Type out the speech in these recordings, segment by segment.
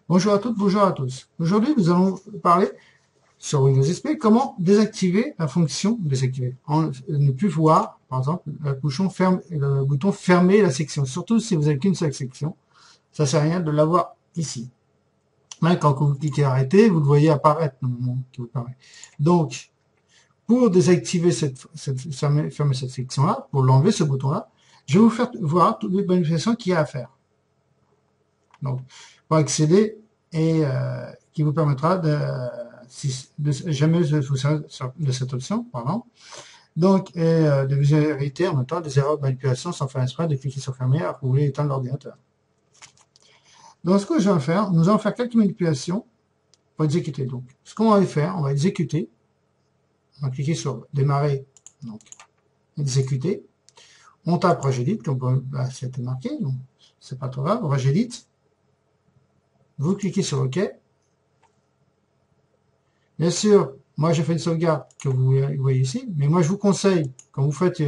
Bonjour à toutes, bonjour à tous. Aujourd'hui, nous allons parler sur Windows XP comment désactiver la fonction ne plus voir, par exemple, le bouton fermer la section. Surtout si vous n'avez qu'une seule section, ça sert à rien de l'avoir ici. Même quand vous cliquez arrêter, vous le voyez apparaître au moment qui vous paraît. Donc, pour désactiver fermer cette section-là, pour l'enlever ce bouton-là, je vais vous faire voir toutes les manipulations qu'il y a à faire. Donc, pour accéder et qui vous permettra de jamais vous servir de cette option, pardon. Donc, de vous éviter en même temps des erreurs de manipulation sans faire exprès de cliquer sur fermer alors que vous voulez éteindre l'ordinateur. Donc, ce que je vais faire, nous allons faire quelques manipulations pour exécuter. Donc, ce qu'on va faire, on va exécuter. On va cliquer sur démarrer, donc exécuter. On tape Regedit, comme c'était marqué, donc c'est pas trop grave, Regedit. Vous cliquez sur OK. Bien sûr, moi j'ai fait une sauvegarde que vous voyez ici, mais moi je vous conseille, quand vous faites,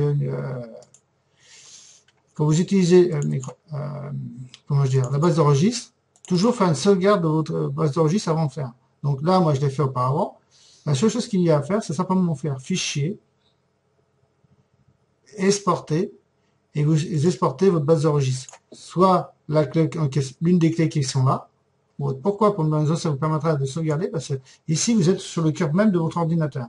quand vous utilisez, comment dire, la base de registre, toujours faire une sauvegarde de votre base de registre avant de faire. Donc là, moi je l'ai fait auparavant. La seule chose qu'il y a à faire, c'est simplement faire fichier, exporter, et vous exportez votre base de registre. Soit la clé, l'une des clés qui sont là. Pourquoi? Pour une bonne raison, ça vous permettra de sauvegarder, parce que ici, vous êtes sur le cœur même de votre ordinateur.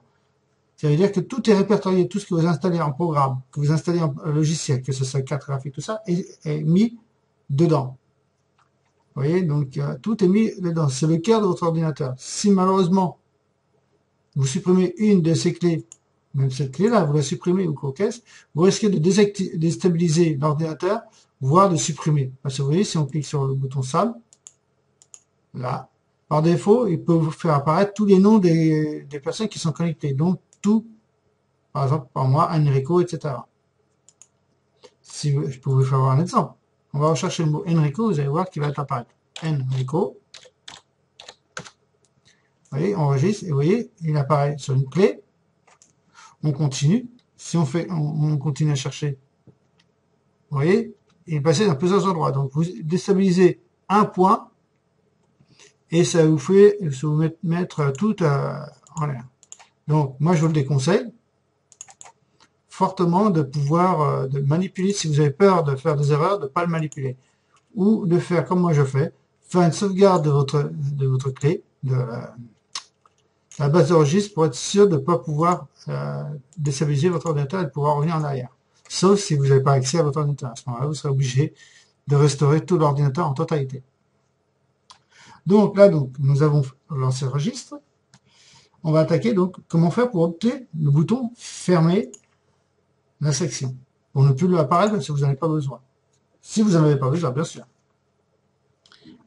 Ça veut dire que tout est répertorié, tout ce que vous installez en programme, que vous installez en logiciel, que ce soit carte graphique, tout ça, est mis dedans. Vous voyez, donc tout est mis dedans. C'est le cœur de votre ordinateur. Si malheureusement, vous supprimez une de ces clés, même cette clé-là, vous la supprimez ou coquesse, vous risquez de déstabiliser l'ordinateur, voire de supprimer. Parce que vous voyez, si on clique sur le bouton sable, là, par défaut, il peut vous faire apparaître tous les noms des personnes qui sont connectées. Donc, tout, par exemple, par moi, Enrico, etc. Si je peux vous faire voir un exemple. On va rechercher le mot Enrico, vous allez voir qu'il va apparaître. Enrico. Vous voyez, on enregistre, et vous voyez, il apparaît sur une clé. On continue. Si on continue à chercher, vous voyez, il est passé dans plusieurs endroits. Donc, vous déstabilisez un point, et ça vous fait mettre tout en l'air. Donc, moi, je vous le déconseille fortement de pouvoir de manipuler, si vous avez peur de faire des erreurs, de ne pas le manipuler. Ou de faire comme moi je fais, faire une sauvegarde de votre clé, de la base de registre pour être sûr de ne pas pouvoir déstabiliser votre ordinateur et de pouvoir revenir en arrière. Sauf si vous n'avez pas accès à votre ordinateur. À ce moment-là, vous serez obligé de restaurer tout l'ordinateur en totalité. Donc là, nous avons lancé le registre. On va attaquer donc comment faire pour opter le bouton fermer la section pour ne plus lui apparaître si vous n'en avez pas besoin. Si vous n'en avez pas besoin, bien sûr.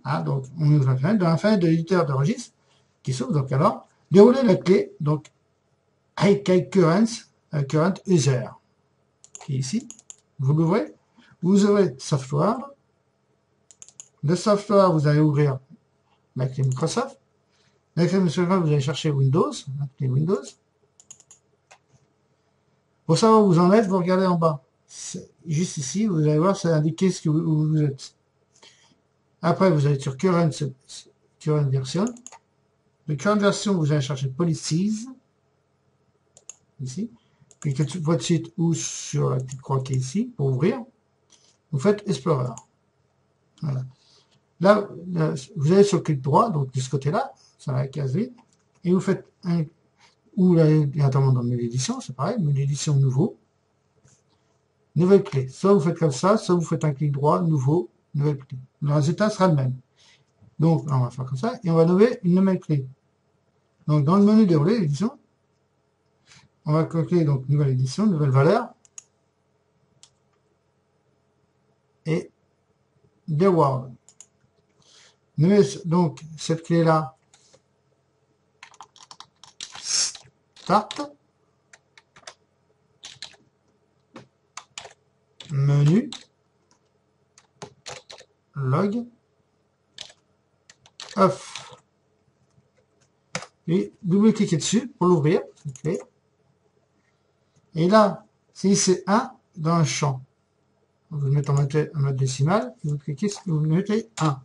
Ah, donc, on ouvre la fenêtre. Dans la fenêtre de l'éditeur de registre qui s'ouvre, donc alors, déroulez la clé, donc, current user, qui est ici. Vous l'ouvrez. Vous ouvrez Software. De Software, vous allez ouvrir la clé Microsoft. La clé Microsoft, vous allez chercher Windows, la clé Windows. Pour savoir où vous en êtes, vous regardez en bas. Juste ici, vous allez voir, ça indique ce que où vous êtes. Après, vous allez sur current version. De current version, vous allez chercher Policies. Ici. Cliquez tout de suite ou sur la petite croix qui est ici pour ouvrir. Vous faites Explorer. Voilà. Là, vous allez sur le clic droit, donc de ce côté-là, sur la case vide, et vous faites ou directement dans Menu d'édition, c'est pareil, Menu d'édition nouveau, nouvelle clé. Soit vous faites comme ça, soit vous faites un clic droit, nouveau, nouvelle clé. Le résultat sera le même. Donc, là, on va faire comme ça, et on va nommer une nouvelle clé. Donc, dans le menu déroulé, édition, on va cliquer donc nouvelle édition, nouvelle valeur, et Deward. Donc, cette clé-là, Start, menu, log, off. et double-cliquez dessus pour l'ouvrir. Et là, si c'est 1 dans un champ, vous le mettez en mode décimal, et vous cliquez, vous mettez 1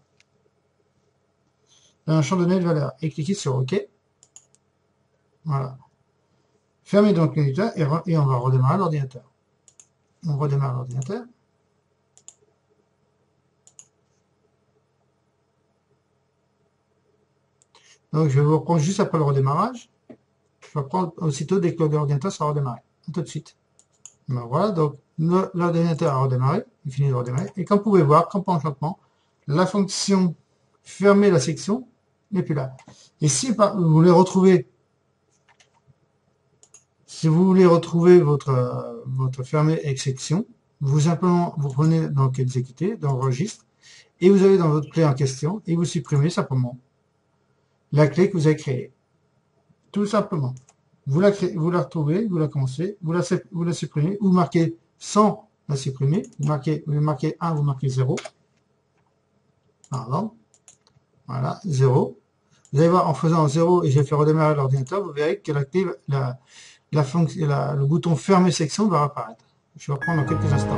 dans un champ donné de valeur, et cliquez sur OK. Voilà. Fermez donc l'éditeur et on va redémarrer l'ordinateur. On redémarre l'ordinateur. Donc, je vais vous reprendre juste après le redémarrage. Je vais reprendre aussitôt dès que l'ordinateur sera redémarré. A tout de suite. Ben voilà, donc l'ordinateur a redémarré, il finit de redémarrer. Et comme vous pouvez voir, comme par enchantement, la fonction fermer la section n'est plus là. Et si vous voulez retrouver, votre fermer section, vous simplement vous prenez donc exécuter dans registre et vous allez dans votre clé en question et vous supprimez simplement la clé que vous avez créée. Tout simplement. Vous la retrouvez, vous la commencez, vous la supprimez, ou marquez sans la supprimer, vous marquez 1, vous marquez 0. Pardon. Voilà, 0. Vous allez voir, en faisant 0 et j'ai fait redémarrer l'ordinateur, vous verrez que la clé, le bouton fermer section va apparaître. Je vais reprendre dans quelques instants.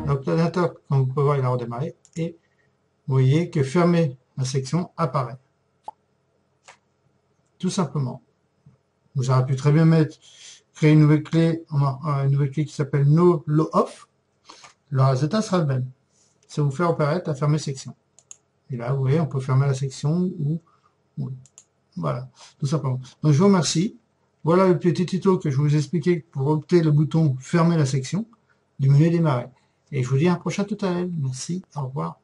Donc l'ordinateur, comme vous pouvez voir, il a redémarré et vous voyez que fermer la section apparaît. Tout simplement. Vous aurez pu très bien créer une nouvelle clé qui s'appelle no-off. Le résultat sera le même. Ça vous fait apparaître à fermer section. Et là, vous voyez, on peut fermer la section ou voilà, tout simplement. Donc, je vous remercie. Voilà le petit tuto que je vous ai expliqué pour opter le bouton fermer la section du menu démarrer. Et je vous dis à un prochain tutoriel. Merci, au revoir.